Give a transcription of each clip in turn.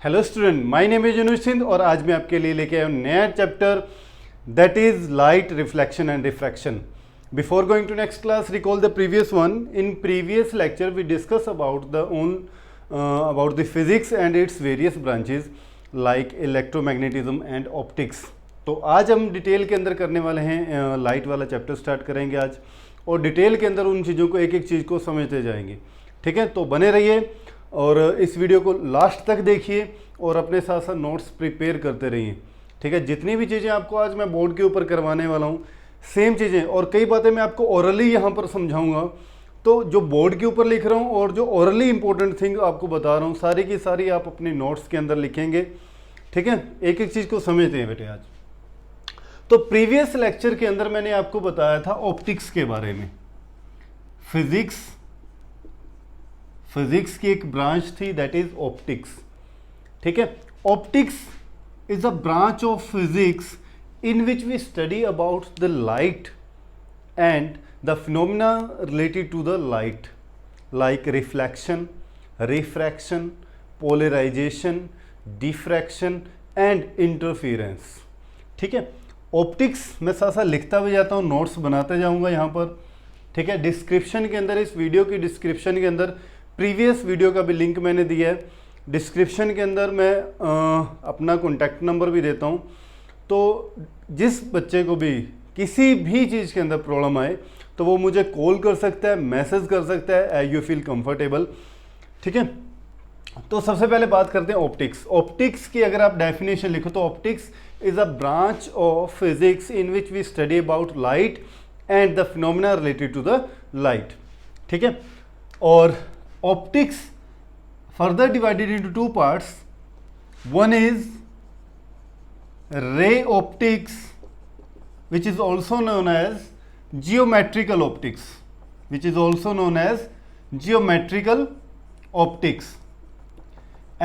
Hello student, my name is Anuj Singh और आज मैं आपके लिए लेके आया हूँ नया chapter that is light reflection and refraction. Before going to next class, recall the previous one. In previous lecture, we discussed about the physics and its various branches like electromagnetism and optics. तो आज हम detail के अंदर करने वाले हैं, light वाला chapter start करेंगे आज और डिटेल के अंदर उन चीज़ों को एक एक चीज़ को समझते जाएंगे. ठीक है, तो बने रहिए और इस वीडियो को लास्ट तक देखिए और अपने साथ साथ नोट्स प्रिपेयर करते रहिए. ठीक है, जितनी भी चीज़ें आपको आज मैं बोर्ड के ऊपर करवाने वाला हूँ सेम चीज़ें और कई बातें मैं आपको ओरली यहाँ पर समझाऊंगा. तो जो बोर्ड के ऊपर लिख रहा हूँ और जो ओरली इंपॉर्टेंट थिंग आपको बता रहा हूँ सारी की सारी आप अपने नोट्स के अंदर लिखेंगे. ठीक है, एक एक चीज़ को समझते हैं बेटे आज. तो प्रीवियस लेक्चर के अंदर मैंने आपको बताया था ऑप्टिक्स के बारे में. फिजिक्स की एक ब्रांच थी दैट इज ऑप्टिक्स. ठीक है, optics is a branch of physics in which we study about the light and the phenomena related to the light like reflection, refraction, polarization, diffraction and interference. ठीक है, optics मैं साथ साथ लिखता भी जाता हूँ, नोट्स बनाते जाऊँगा यहाँ पर. ठीक है, डिस्क्रिप्शन के अंदर, इस वीडियो की डिस्क्रिप्शन के अंदर प्रीवियस वीडियो का भी लिंक मैंने दिया है. डिस्क्रिप्शन के अंदर मैं अपना कॉन्टैक्ट नंबर भी देता हूँ. तो जिस बच्चे को भी किसी भी चीज़ के अंदर प्रॉब्लम आए तो वो मुझे कॉल कर सकता है, मैसेज कर सकता है, एज यू फील कंफर्टेबल. ठीक है, तो सबसे पहले बात करते हैं ऑप्टिक्स. ऑप्टिक्स की अगर आप डेफिनेशन लिखो तो optics is a branch of physics in which we study about light and the phenomena related to the light. ठीक है, और optics further divided into two parts. One is ray optics which is also known as geometrical optics,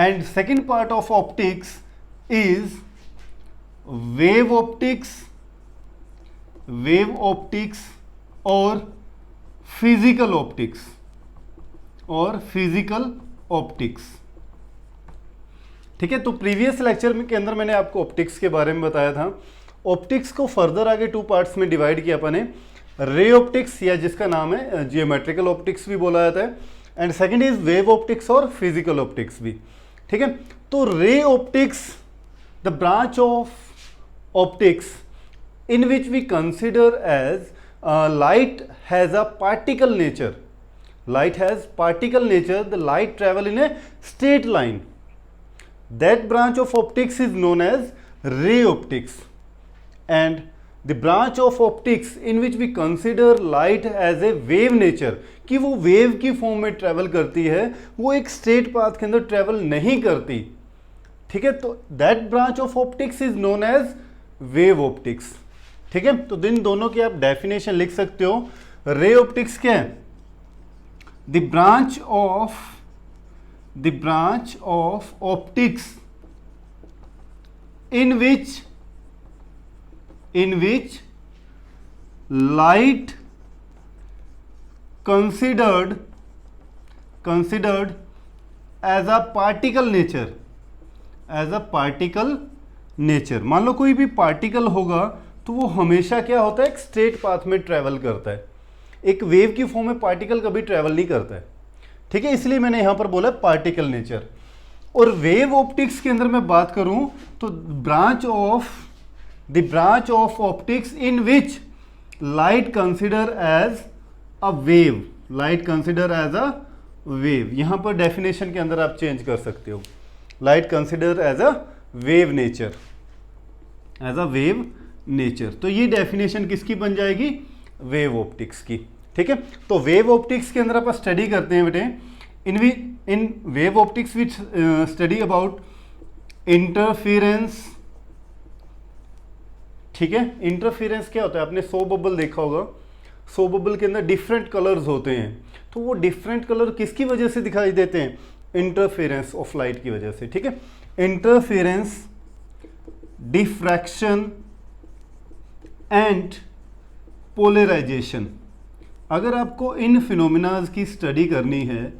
and second part of optics is wave optics or physical optics. ठीक है, तो previous lecture के अंदर मैंने आपको ऑप्टिक्स के बारे में बताया था. ऑप्टिक्स को फर्दर आगे टू पार्ट्स में डिवाइड किया अपन ने. रे ऑप्टिक्स या जिसका नाम है जियोमेट्रिकल ऑप्टिक्स भी बोला जाता है, and second is wave optics और फिजिकल ऑप्टिक्स भी. ठीक है, तो ray optics the branch of optics in which we consider as light has a particle nature. The light travel in a straight line. That branch of optics is known as ray optics, and the branch of optics in which we consider light as a wave nature, कि वो wave की form में travel करती है, वो एक straight path के अंदर ट्रेवल नहीं करती. ठीक है, तो that branch of optics is known as wave optics. ठीक है, तो इन दोनों की आप डेफिनेशन लिख सकते हो. रे ऑप्टिक्स क्या है? The branch of optics in which light considered as a particle nature. मान लो कोई भी पार्टिकल होगा तो वो हमेशा क्या होता है, एक स्ट्रेट पाथ में ट्रेवल करता है. एक वेव की फॉर्म में पार्टिकल कभी ट्रेवल नहीं करता है. ठीक है, इसलिए मैंने यहां पर बोला पार्टिकल नेचर. और वेव ऑप्टिक्स के अंदर मैं बात करूं तो branch of optics in which light consider as a wave. यहां पर डेफिनेशन के अंदर आप चेंज कर सकते हो. Light consider as a wave nature. तो ये डेफिनेशन किसकी बन जाएगी? वेव ऑप्टिक्स की. ठीक है, तो वेव ऑप्टिक्स के अंदर आप स्टडी करते हैं बेटे. In wave optics which study about interference. ठीक है, इंटरफेरेंस क्या होता है? आपने सो बबल देखा होगा. सो बबल के अंदर डिफरेंट कलर्स होते हैं, तो वो डिफरेंट कलर किसकी वजह से दिखाई देते हैं? इंटरफेरेंस ऑफ लाइट की वजह से. ठीक है, इंटरफेरेंस, डिफ्रैक्शन एंड पोलराइजेशन. अगर आपको इन फिनोमिनाज की स्टडी करनी है,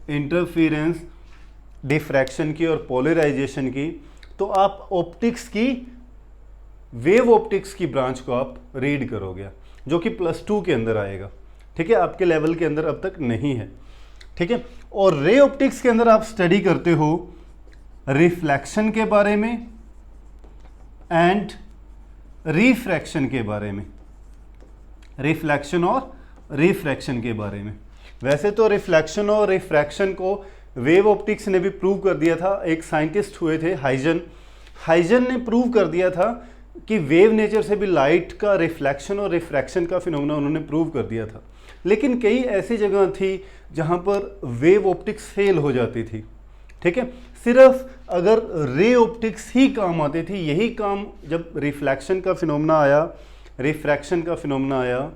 इंटरफेरेंस, डिफ्रैक्शन की और पोलराइजेशन की, तो आप ऑप्टिक्स की वेव ऑप्टिक्स की ब्रांच को आप रीड करोगे, जो कि +2 के अंदर आएगा। ठीक है, आपके लेवल के अंदर अब तक नहीं है। ठीक है, और रे ऑप्टिक्स के अंदर आप स्टडी करते हो रिफ्लेक्शन के बारे में एंड रिफ्रैक्शन के बारे में, रिफ्लेक्शन और रिफ्रैक्शन के बारे में। वैसे तो रिफ्लेक्शन और रिफ्रैक्शन को वेव ऑप्टिक्स ने भी प्रूव कर दिया था। एक साइंटिस्ट हुए थे हाइजन ने प्रूव कर दिया था कि वेव नेचर से भी लाइट का रिफ्लेक्शन और रिफ्रैक्शन का फिनोमेना उन्होंने प्रूव कर दिया था। लेकिन कई ऐसी जगह थी जहां पर वेव ऑप्टिक्स फेल हो जाती थी। ठीक है, सिर्फ अगर रे ऑप्टिक्स ही काम आती थी। यही काम जब रिफ्लेक्शन का फिनोमेना आया, रिफ्रैक्शन का फिनोमेना आया,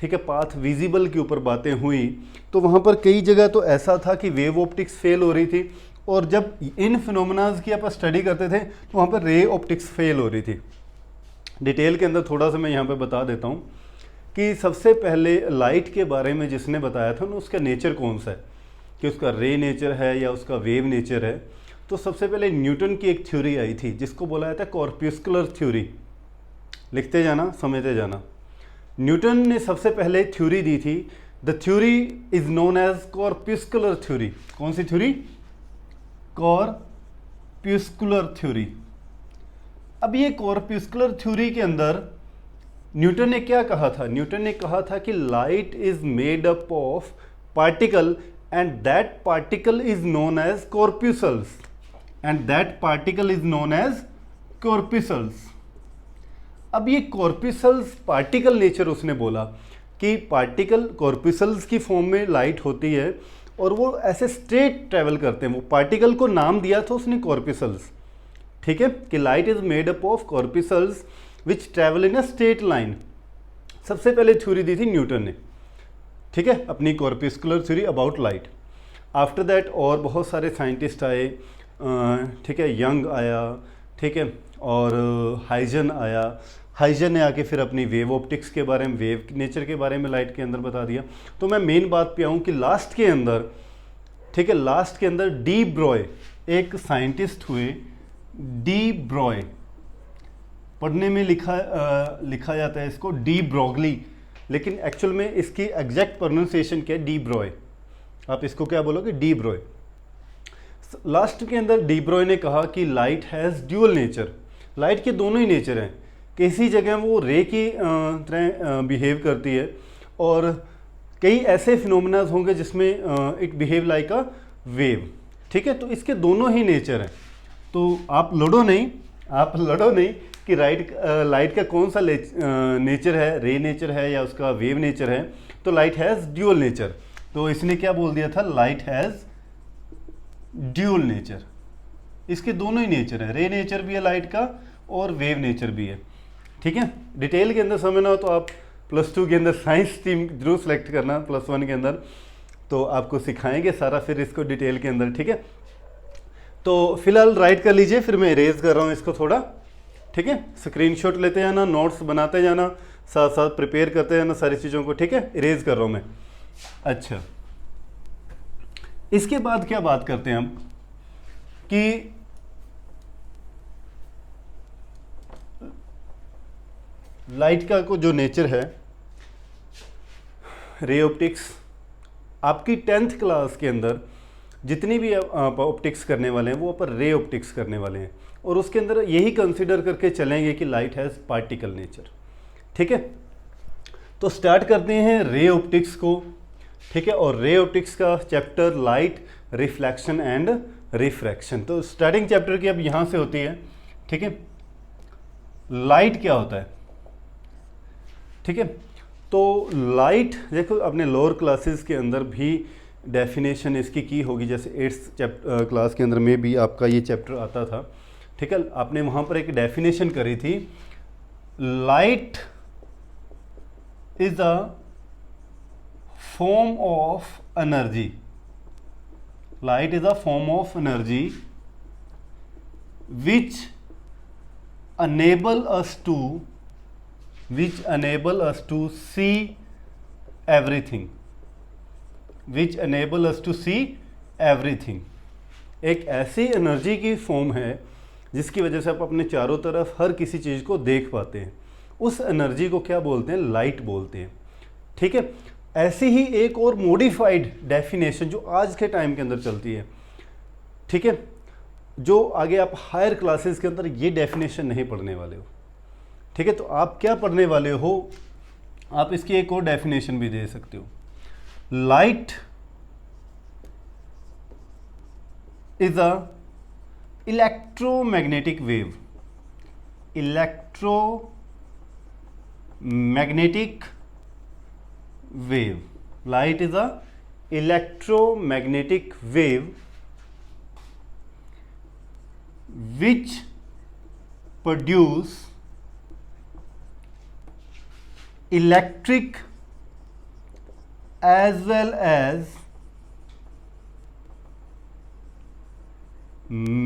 ठीक है, पाथ विजिबल के ऊपर बातें हुई, तो वहाँ पर कई जगह तो ऐसा था कि वेव ऑप्टिक्स फेल हो रही थी, और जब इन फिनोमेनाज की आप स्टडी करते थे तो वहाँ पर रे ऑप्टिक्स फेल हो रही थी। डिटेल के अंदर थोड़ा सा मैं यहाँ पे बता देता हूँ कि सबसे पहले लाइट के बारे में जिसने बताया था ना, उसका नेचर कौन सा है, कि उसका रे नेचर है या उसका वेव नेचर है। तो सबसे पहले न्यूटन की एक थ्योरी आई थी जिसको बोला जाता है कॉर्पस्कुलर थ्योरी। लिखते जाना, समझते जाना। न्यूटन ने सबसे पहले थ्योरी दी थी, the theory is known as corpuscular theory. कौन सी थ्योरी? Corpuscular theory. अब ये कॉर्पस्कुलर थ्योरी के अंदर न्यूटन ने क्या कहा था? न्यूटन ने कहा था कि light is made up of particle and that particle is known as corpuscles, and that particle is known as corpuscles. अब ये कॉर्पस्कल्स पार्टिकल नेचर उसने बोला कि पार्टिकल कॉर्पस्कल्स की फॉर्म में लाइट होती है और वो ऐसे स्ट्रेट ट्रेवल करते हैं। वो पार्टिकल को नाम दिया था उसने कॉर्पस्कल्स। ठीक है, कि light is made up of corpuscles which travel in a straight line. सबसे पहले थ्योरी दी थी न्यूटन ने, ठीक है, अपनी corpuscular theory about light. After that और बहुत सारे साइंटिस्ट आए, ठीक है, यंग आया, ठीक है, और हाइजन आया। हाइजन ने आके फिर अपनी वेव ऑप्टिक्स के बारे में, वेव नेचर के बारे में लाइट के अंदर बता दिया। तो मैं मेन बात पे आऊँ कि लास्ट के अंदर, ठीक है, लास्ट के अंदर डी ब्रॉय एक साइंटिस्ट हुए। डी ब्रॉय पढ़ने में लिखा जाता है इसको डी ब्रॉगली, लेकिन एक्चुअल में इसकी एग्जैक्ट प्रोनाउंसिएशन क्या है? D Broglie. आप इसको क्या बोलोगे? D Broglie. लास्ट के अंदर डी ब्रॉय ने कहा कि light has dual nature. Light के दोनों ही नेचर हैं। किसी जगह वो रे की तरह बिहेव करती है और कई ऐसे फिनोमेनाज होंगे जिसमें it behave like a wave. ठीक है, तो इसके दोनों ही नेचर हैं। तो आप लड़ो नहीं कि लाइट का कौन सा नेचर है, रे नेचर है या उसका वेव नेचर है। तो लाइट हैज़ ड्यूअल नेचर। तो इसने क्या बोल दिया था? Light has dual nature. इसके दोनों ही नेचर है, रे नेचर भी है लाइट का और वेव नेचर भी है। ठीक है, डिटेल के अंदर समझना हो तो आप +2 के अंदर साइंस स्ट्रीम जरूर सेलेक्ट करना, +1 के अंदर तो आपको सिखाएंगे सारा फिर इसको डिटेल के अंदर। ठीक है, तो फिलहाल राइट कर लीजिए, फिर मैं इरेज कर रहा हूँ इसको थोड़ा। ठीक है, स्क्रीनशॉट लेते जाना, नोट्स बनाते जाना, साथ साथ प्रिपेयर करते जाना सारी चीज़ों को। ठीक है, इरेज कर रहा हूँ मैं। अच्छा, इसके बाद क्या बात करते हैं हम कि लाइट का को जो नेचर है, रे ऑप्टिक्स। आपकी 10th क्लास के अंदर जितनी भी आप ऑप्टिक्स करने वाले हैं वो पर रे ऑप्टिक्स करने वाले हैं, और उसके अंदर यही कंसीडर करके चलेंगे कि लाइट हैज़ पार्टिकल नेचर। ठीक है, तो स्टार्ट करते हैं रे ऑप्टिक्स को। ठीक है, और रे ऑप्टिक्स का chapter light, reflection and refraction. तो स्टार्टिंग चैप्टर की अब यहाँ से होती है। ठीक है, लाइट क्या होता है? ठीक है, तो लाइट देखो अपने लोअर क्लासेस के अंदर भी डेफिनेशन इसकी की होगी, जैसे 8th क्लास के अंदर में भी आपका ये चैप्टर आता था। ठीक है, आपने वहाँ पर एक डेफिनेशन करी थी, light is a form of energy. Light is a form of energy which enable us to see everything, which enable us to see everything. एक ऐसी एनर्जी की फॉर्म है जिसकी वजह से आप अपने चारों तरफ हर किसी चीज़ को देख पाते हैं। उस एनर्जी को क्या बोलते हैं? लाइट बोलते हैं। ठीक है, ऐसी ही एक और मॉडिफाइड डेफिनेशन जो आज के टाइम के अंदर चलती है, ठीक है, जो आगे आप हायर क्लासेस के अंदर ये डेफिनेशन नहीं पढ़ने वाले हो। ठीक है, तो आप क्या पढ़ने वाले हो, आप इसकी एक और डेफिनेशन भी दे सकते हो। Light is a electromagnetic wave. Electromagnetic wave. Light is a electromagnetic wave which produce electric as well as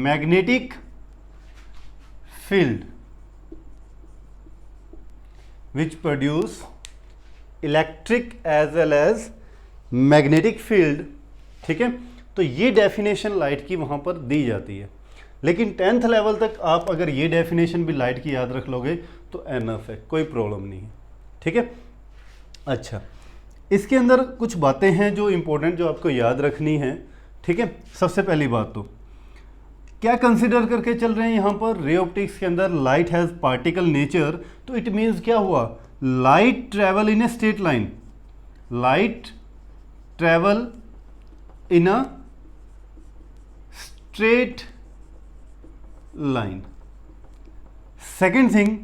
magnetic field, which produce electric as well as magnetic field. ठीक है, तो ये डेफिनेशन लाइट की वहाँ पर दी जाती है, लेकिन 10th लेवल तक आप अगर ये डेफिनेशन भी लाइट की याद रख लोगे तो एनफ है, कोई प्रॉब्लम नहीं है। ठीक है, अच्छा, इसके अंदर कुछ बातें हैं जो इम्पोर्टेंट, जो आपको याद रखनी है। ठीक है, सबसे पहली बात तो क्या कंसिडर करके चल रहे हैं यहाँ पर, रे ऑप्टिक्स के अंदर लाइट हैज़ पार्टिकल नेचर, तो इट मीन्स क्या हुआ, light travel in a straight line, light travel in a straight line. Second thing,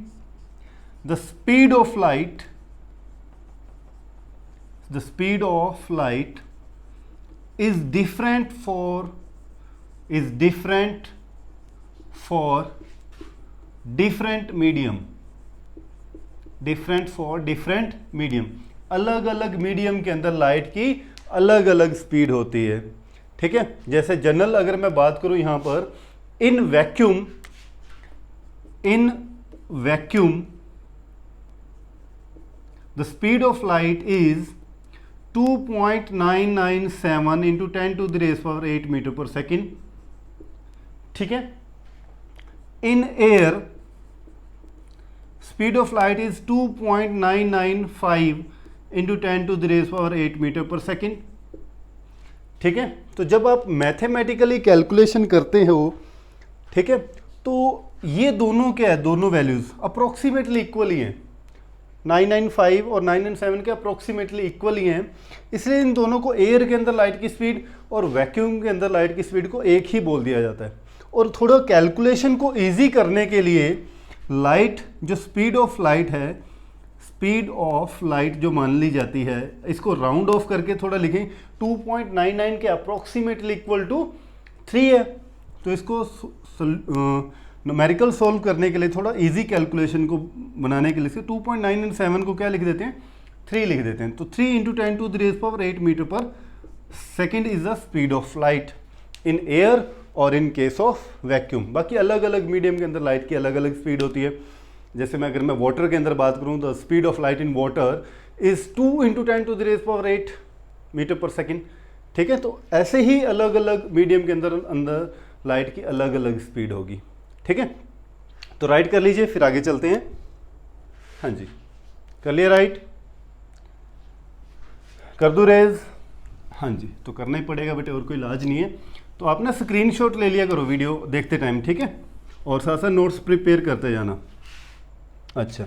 the speed of light, the speed of light is different for different medium, different for different medium। अलग अलग medium के अंदर light की अलग अलग speed होती है। ठीक है, जैसे जनरल अगर मैं बात करूं यहां पर, in vacuum the speed of light is 2.997 into 10 to the raised power 8 metre per second. ठीक है, in air speed of light is 2.995 into 10 to the raised power 8 metre per second. ठीक है, तो जब आप मैथमेटिकली कैलकुलेशन करते हो, ठीक है, तो ये दोनों क्या है, दोनों वैल्यूज अप्रोक्सीमेटली इक्वल ही हैं, 995 और 997 के अप्रोक्सीमेटली इक्वल ही हैं, इसलिए इन दोनों को एयर के अंदर लाइट की स्पीड और वैक्यूम के अंदर लाइट की स्पीड को एक ही बोल दिया जाता है। और थोड़ा कैलकुलेशन को इजी करने के लिए लाइट, जो स्पीड ऑफ लाइट है, स्पीड ऑफ लाइट जो मान ली जाती है, इसको राउंड ऑफ करके थोड़ा लिखें, 2.99 के अप्रोक्सीमेटली इक्वल टू 3 है। तो इसको न्यूमेरिकल सॉल्व करने के लिए, थोड़ा इजी कैलकुलेशन को बनाने के लिए, इसके 2.997 को क्या लिख देते हैं, 3 लिख देते हैं। तो 3 into 10 to the raised power 8 metre per second is the speed of light in air और इन केस ऑफ वैक्यूम। बाकी अलग अलग मीडियम के अंदर लाइट की अलग अलग स्पीड होती है। जैसे अगर मैं वाटर के अंदर बात करूँ तो speed of light in water is 2 into 10 to the raised power 8 metre per second. ठीक है, तो ऐसे ही अलग अलग मीडियम के अंदर लाइट की अलग अलग स्पीड होगी। ठीक है, तो राइट कर लीजिए, फिर आगे चलते हैं। हाँ जी, कर लिया राइट, कर दूं रेज? हाँ जी, तो करना ही पड़ेगा बेटे, और कोई इलाज नहीं है। तो आप ना स्क्रीनशॉट ले लिया करो वीडियो देखते टाइम, ठीक है, और साथ साथ नोट्स प्रिपेयर करते जाना। अच्छा,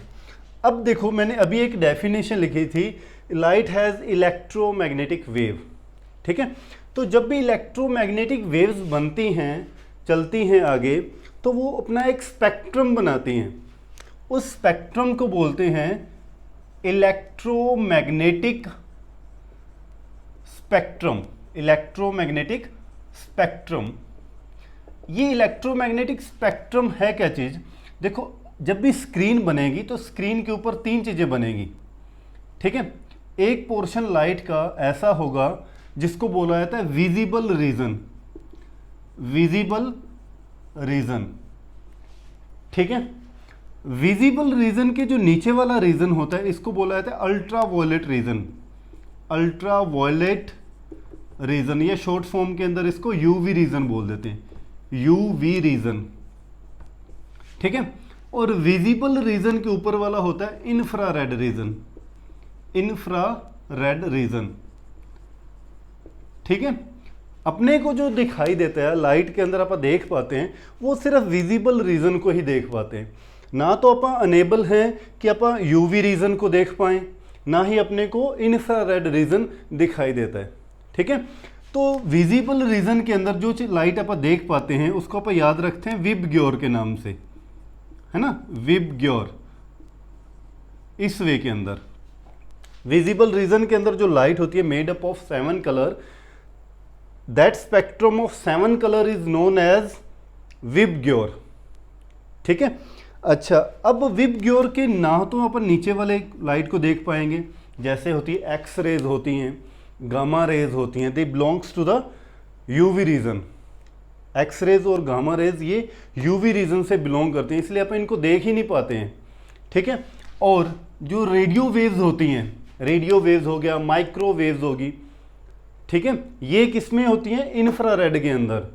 अब देखो, मैंने अभी एक डेफिनेशन लिखी थी, लाइट हैज़ इलेक्ट्रोमैग्नेटिक वेव। ठीक है, तो जब भी इलेक्ट्रोमैग्नेटिक वेव्स बनती हैं, चलती हैं आगे, तो वो अपना एक स्पेक्ट्रम बनाती हैं। उस स्पेक्ट्रम को बोलते हैं इलेक्ट्रोमैग्नेटिक स्पेक्ट्रम। इलेक्ट्रोमैग्नेटिक स्पेक्ट्रम, ये इलेक्ट्रोमैग्नेटिक स्पेक्ट्रम है क्या चीज़? देखो, जब भी स्क्रीन बनेगी तो स्क्रीन के ऊपर 3 चीज़ें बनेगी। ठीक है, एक पोर्शन लाइट का ऐसा होगा जिसको बोला जाता है विजिबल रीजन, विजिबल रीजन। ठीक है, विजिबल रीजन के जो नीचे वाला रीजन होता है, इसको बोला जाता है ultra violet region. Ultra violet region, या शॉर्ट फॉर्म के अंदर इसको यूवी रीजन बोल देते हैं, यूवी रीजन, ठीक है। और विजिबल रीजन के ऊपर वाला होता है इंफ्रारेड रीजन, इंफ्रारेड रीजन, ठीक है। अपने को जो दिखाई देता है लाइट के अंदर आप देख पाते हैं वो सिर्फ विजिबल रीजन को ही देख पाते हैं, ना तो आप अनेबल हैं कि आप यूवी रीजन को देख पाएं, ना ही अपने को इंफ्रारेड रीजन दिखाई देता है, ठीक है। तो विजिबल रीजन के अंदर जो लाइट आप देख पाते हैं उसको आप याद रखते हैं विबग्योर के नाम से, है ना, विबग्योर। इस वे के अंदर विजिबल रीजन के अंदर जो लाइट होती है made up of 7 colour, that spectrum of 7 colour is known as VIBGYOR, ठीक है। अच्छा, अब विबग्योर के ना तो अपन नीचे वाले लाइट को देख पाएंगे, जैसे होती है एक्स रेज होती हैं, गामा रेज होती हैं, they belongs to the UV region. X rays और गामा रेज ये यूवी रीजन से बिलोंग करते हैं, इसलिए अपन इनको देख ही नहीं पाते हैं, ठीक है। और जो रेडियो वेव्स होती हैं, रेडियो वेव्स हो गया, माइक्रो वेव्स होगी, ठीक है, ये किस में होती हैं, इंफ्रारेड के अंदर,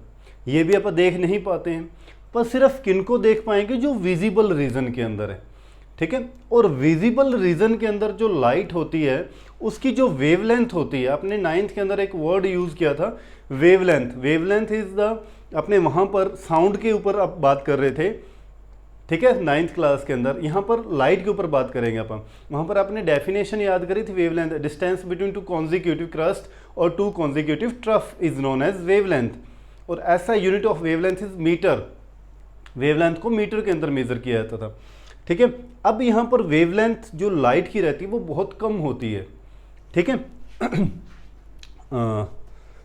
ये भी अपन देख नहीं पाते हैं, पर सिर्फ किनको देख पाएंगे, जो विजिबल रीजन के अंदर है, ठीक है। और विजिबल रीजन के अंदर जो लाइट होती है उसकी जो वेवलेंथ होती है, आपने 9th के अंदर एक वर्ड यूज किया था वेवलेंथ, वेवलेंथ इज द, अपने वहाँ पर साउंड के ऊपर आप बात कर रहे थे, ठीक है, 9th क्लास के अंदर, यहाँ पर लाइट के ऊपर बात करेंगे अपन। वहाँ पर आपने डेफिनेशन याद करी थी wavelength, distance between 2 consecutive crest और 2 consecutive trough is known as wavelength, और ऐसा unit of wavelength is metre, wavelength को मीटर के अंदर मेजर किया जाता था, ठीक है। अब यहाँ पर वेवलेंथ जो लाइट की रहती है वो बहुत कम होती है, ठीक है।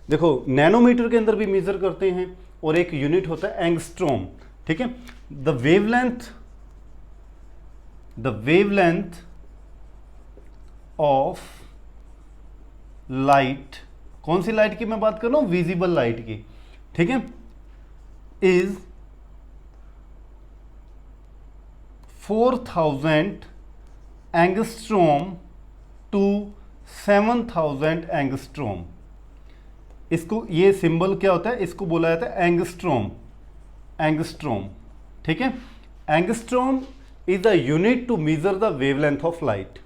देखो नैनोमीटर के अंदर भी मेजर करते हैं, और एक यूनिट होता है एंगस्ट्रॉम, ठीक है। द वेवलेंथ ऑफ लाइट, कौन सी लाइट की मैं बात कर रहा हूं, विजिबल लाइट की, ठीक है, इज 4000 एंगस्ट्रॉम टू 7000 एंगस्ट्रॉम। इसको, ये सिंबल क्या होता है, इसको बोला जाता है एंगस्ट्रॉम, एंगस्ट्रॉम, ठीक है। Angstrom is the unit to measure the wavelength of light,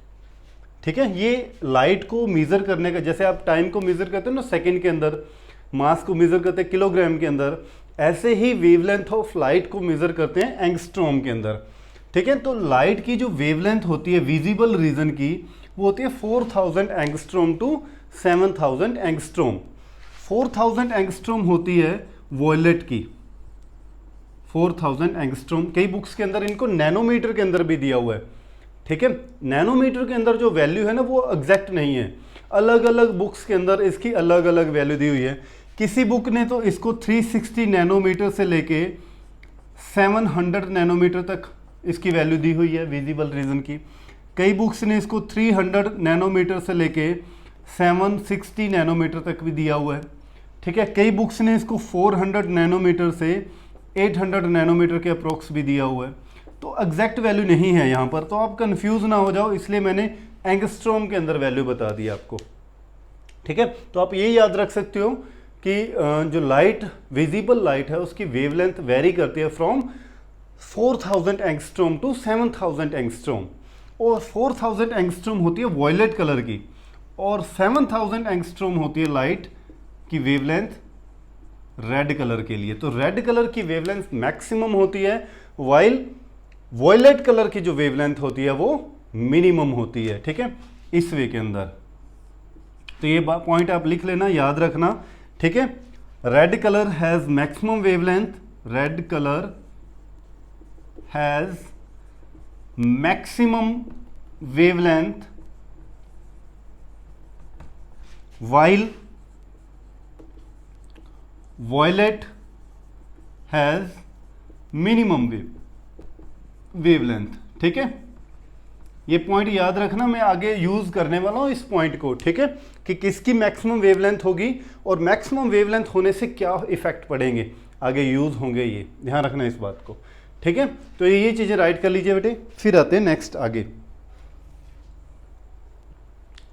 ठीक है। ये लाइट को मेजर करने का, जैसे आप टाइम को मेजर करते हो ना सेकंड के अंदर, मास को मेजर करते हैं किलोग्राम के अंदर, ऐसे ही वेवलेंथ ऑफ लाइट को मेजर करते हैं एंगस्ट्रॉम के अंदर, ठीक है। तो लाइट की जो वेवलेंथ होती है विजिबल रीजन की, वो होती है 4000 एंगस्ट्रॉम टू 7000 एंगस्ट्रॉम। 4000 एंगस्ट्रॉम होती है वॉयलेट की, 4000 एंगस्ट्रॉम। कई बुक्स के अंदर इनको नैनोमीटर के अंदर भी दिया हुआ है, ठीक है। नैनोमीटर के अंदर जो वैल्यू है ना वो एग्जैक्ट नहीं है, अलग अलग बुक्स के अंदर इसकी अलग अलग वैल्यू दी हुई है। किसी बुक ने तो इसको 360 नैनोमीटर से लेके 700 नैनोमीटर तक इसकी वैल्यू दी हुई है विजिबल रीजन की। कई बुक्स ने इसको 300 नैनोमीटर से लेके 760 नैनोमीटर तक भी दिया हुआ है, ठीक है। कई बुक्स ने इसको 400 नैनोमीटर से 800 नैनोमीटर के अप्रोक्स भी दिया हुआ है। तो एग्जैक्ट वैल्यू नहीं है यहाँ पर, तो आप कंफ्यूज ना हो जाओ, इसलिए मैंने एंगस्ट्रॉम के अंदर वैल्यू बता दी आपको, ठीक है। तो आप ये याद रख सकते हो कि जो लाइट, विजिबल लाइट है, उसकी वेवलेंथ वेरी करती है फ्रॉम 4000 एंगस्ट्रॉम टू 7000 एंगस्ट्रॉम। और 4000 एंगस्ट्रॉम होती है वॉयलेट कलर की, और 7000 एंगस्ट्रॉम होती है लाइट की वेवलेंथ रेड कलर के लिए। तो रेड कलर की वेवलेंथ मैक्सिमम होती है, वाइल वॉयलेट कलर की जो वेवलेंथ होती है वो मिनिमम होती है, ठीक है, इस वे के अंदर। तो ये पॉइंट आप लिख लेना, याद रखना, ठीक है। Red colour has maximum wavelength, red colour has maximum wavelength, while violet has minimum wavelength, ठीक है। ये पॉइंट याद रखना, मैं आगे यूज करने वाला हूं इस पॉइंट को, ठीक है, कि किसकी मैक्सिमम वेवलेंथ होगी और मैक्सिमम वेवलेंथ होने से क्या इफेक्ट पड़ेंगे, आगे यूज होंगे, ये ध्यान रखना इस बात को, ठीक है। तो ये चीजें राइट कर लीजिए बेटे, फिर आते हैं नेक्स्ट आगे,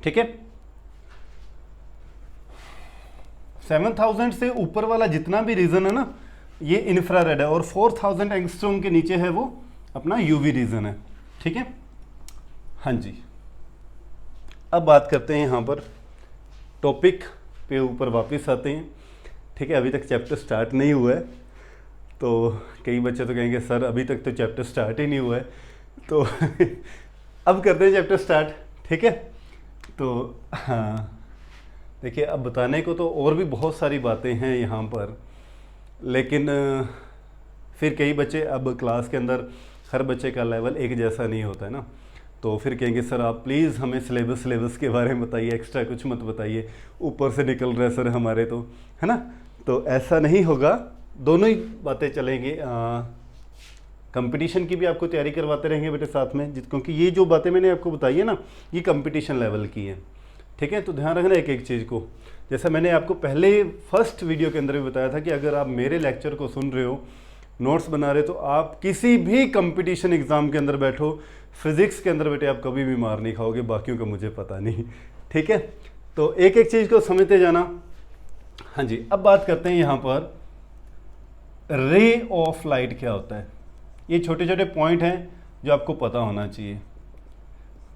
ठीक है। 7000 से ऊपर वाला जितना भी रीजन है ना, ये इंफ्रारेड है, और 4000 एंगस्ट्रॉम के नीचे है वो अपना यूवी रीजन है। ठीक है, हाँ जी। अब बात करते हैं यहाँ पर टॉपिक पे ऊपर वापस आते हैं। ठीक है, अभी तक चैप्टर स्टार्ट नहीं हुआ है, तो कई बच्चे तो कहेंगे सर अभी तक तो चैप्टर स्टार्ट ही नहीं हुआ है, तो अब करते हैं चैप्टर स्टार्ट। ठीक है, तो हाँ देखिए, अब बताने को तो और भी बहुत सारी बातें हैं यहाँ पर, लेकिन फिर कई बच्चे, अब क्लास के अंदर हर बच्चे का लेवल एक जैसा नहीं होता है ना, तो फिर कहेंगे सर आप प्लीज़ हमें सिलेबस के बारे में बताइए, एक्स्ट्रा कुछ मत बताइए, ऊपर से निकल रहे सर हमारे, तो है ना। तो ऐसा नहीं होगा, दोनों ही बातें चलेंगी। कंपटीशन की भी आपको तैयारी करवाते रहेंगे बेटे साथ में, क्योंकि ये जो बातें मैंने आपको बताई है ना, ये कंपटीशन लेवल की है। ठीक है, तो ध्यान रखना एक एक चीज़ को। जैसा मैंने आपको पहले फर्स्ट वीडियो के अंदर भी बताया था कि अगर आप मेरे लेक्चर को सुन रहे हो, नोट्स बना रहे, तो आप किसी भी कंपटीशन एग्ज़ाम के अंदर बैठो, फिज़िक्स के अंदर बेटे आप कभी भी मार नहीं खाओगे, बाकियों का मुझे पता नहीं। ठीक है, तो एक एक चीज़ को समझते जाना। हाँ जी, अब बात करते हैं यहाँ पर रे ऑफ लाइट क्या होता है। ये छोटे छोटे पॉइंट हैं जो आपको पता होना चाहिए।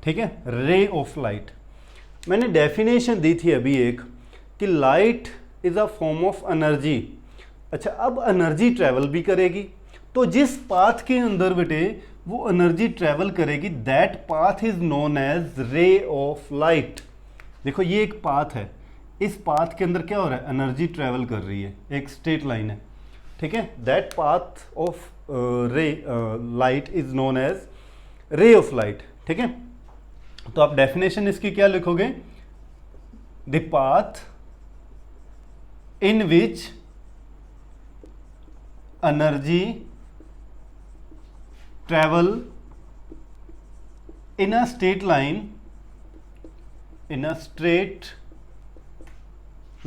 ठीक है, रे ऑफ लाइट, मैंने डेफिनेशन दी थी अभी एक, कि light is a form of energy. अच्छा, अब एनर्जी ट्रैवल भी करेगी, तो जिस पाथ के अंदर बेटे वो एनर्जी ट्रैवल करेगी, that path is known as ray of light. देखो ये एक पाथ है, इस पाथ के अंदर क्या हो रहा है, एनर्जी ट्रैवल कर रही है, एक स्ट्रेट लाइन है। ठीक है, that path of ray light is known as ray of light. ठीक है, तो आप डेफिनेशन इसकी क्या लिखोगे, the path in which energy travel in a straight line, in a straight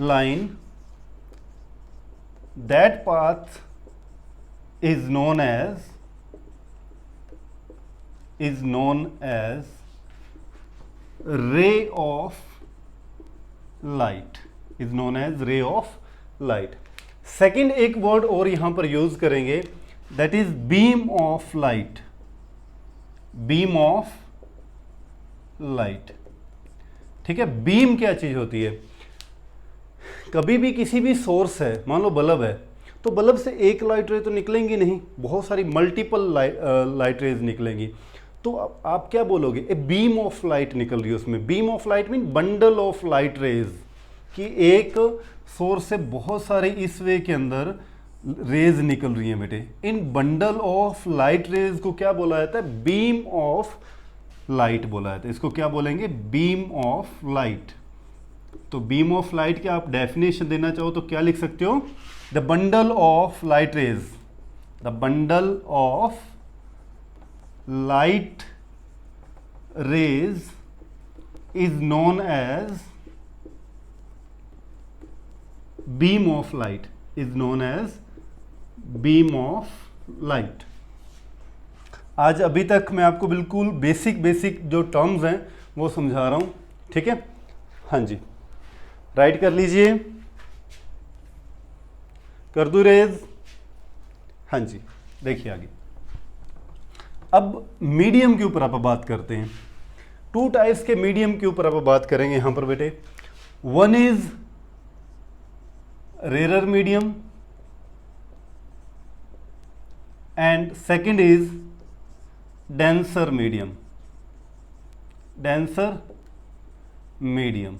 line, that path is known as ray of light, is known as ray of light। Second एक word और यहां पर use करेंगे, that is beam of light, beam of light. ठीक है, beam क्या चीज होती है, कभी भी किसी भी सोर्स है, मान लो बल्ब है, तो बल्ब से एक लाइट रे तो निकलेंगी नहीं, बहुत सारी मल्टीपल लाइट रेज निकलेंगी, तो आप क्या बोलोगे, ए बीम ऑफ लाइट निकल रही है उसमें। Beam of light mean bundle of light raise, कि एक सोर्स से बहुत सारे इस वे के अंदर रेज निकल रही हैं बेटे। इन बंडल ऑफ लाइट रेज को क्या बोला जाता है, बीम ऑफ लाइट बोला जाता है। इसको क्या बोलेंगे, बीम ऑफ लाइट। तो बीम ऑफ लाइट के आप डेफिनेशन देना चाहो तो क्या लिख सकते हो, the bundle of light rays, the bundle of light rays is known as beam of light, is known as beam of light. आज अभी तक मैं आपको बिल्कुल बेसिक जो टर्म्स हैं वो समझा रहा हूं। ठीक है, हाँ जी, राइट कर लीजिए, कर दूं रेज। हाँ जी, देखिए आगे, अब मीडियम के ऊपर आप बात करते हैं। टू टाइप्स के मीडियम के ऊपर आप बात करेंगे यहां पर बेटे। One is rare medium and second is denser medium, denser medium,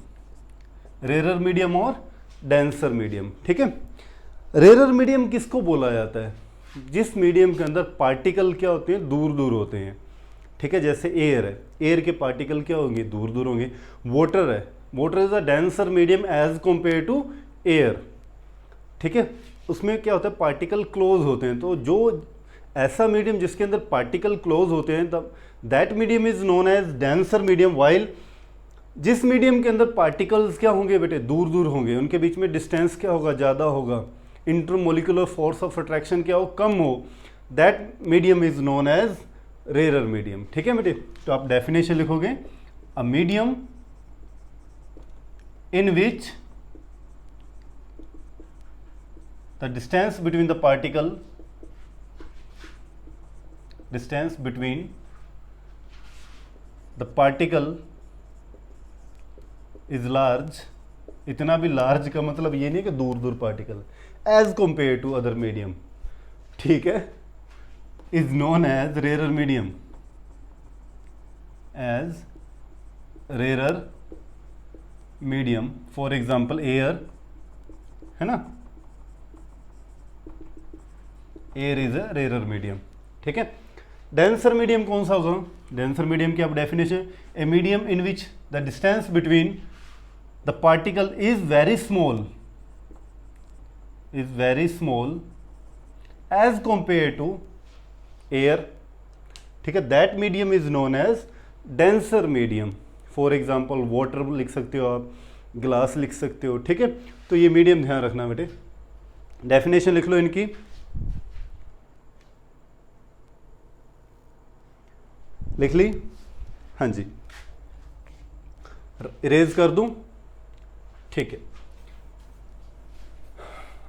rare medium और डेंसर मीडियम। ठीक है, रेयर मीडियम किसको बोला जाता है, जिस मीडियम के अंदर पार्टिकल क्या होते हैं, दूर दूर होते हैं। ठीक है, जैसे एयर है, एयर के पार्टिकल क्या होंगे, दूर दूर होंगे। वाटर है, water is a denser medium as compare to air. ठीक है, उसमें क्या होता है, पार्टिकल क्लोज होते हैं। तो जो ऐसा मीडियम जिसके अंदर पार्टिकल क्लोज होते हैं, तब that medium is known as denser medium. While जिस मीडियम के अंदर पार्टिकल्स क्या होंगे बेटे, दूर दूर होंगे, उनके बीच में डिस्टेंस क्या होगा, ज़्यादा होगा, इंटरमोलिकुलर फोर्स ऑफ अट्रैक्शन क्या हो, कम हो, that medium is known as rare medium. ठीक है बेटे, तो आप डेफिनेशन लिखोगे, a medium in which the distance between the particle, distance between the particle is large, इतना भी लार्ज का मतलब ये नहीं कि दूर दूर particle, as compare to other medium, ठीक है, is known as rarer medium, as rarer medium. For example air, है ना, air is a rarer medium, ठीक है। डेंसर मीडियम कौन सा होगा? डेंसर मीडियम की आप definition, a medium in which the distance between the particle is very small, as compare to air, ठीक है, that medium is known as denser medium. For example water लिख सकते हो आप, ग्लास लिख सकते हो, ठीक है। तो ये मीडियम ध्यान रखना बेटे, डेफिनेशन लिख लो इनकी। लिख ली? हाँ जी, इरेज कर दूं? ठीक है।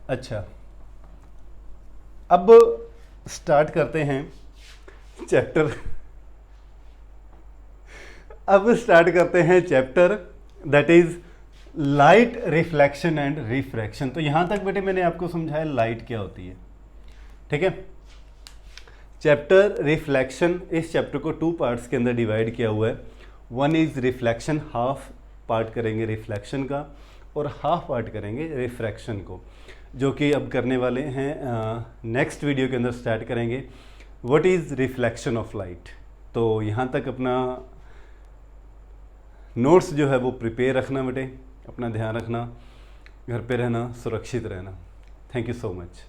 अच्छा, अब स्टार्ट करते हैं चैप्टर, अब स्टार्ट करते हैं chapter that is light reflection and refraction. तो यहां तक बेटे मैंने आपको समझाया लाइट क्या होती है, ठीक है। चैप्टर रिफ्लेक्शन, इस चैप्टर को 2 पार्ट्स के अंदर डिवाइड किया हुआ है। One is reflection, half part करेंगे रिफ्लेक्शन का और हाफ पार्ट करेंगे रिफ्रैक्शन को, जो कि अब करने वाले हैं, नेक्स्ट वीडियो के अंदर स्टार्ट करेंगे what is reflection of light. तो यहाँ तक अपना नोट्स जो है वो प्रिपेयर रखना बेटे, अपना ध्यान रखना, घर पे रहना, सुरक्षित रहना। Thank you so much.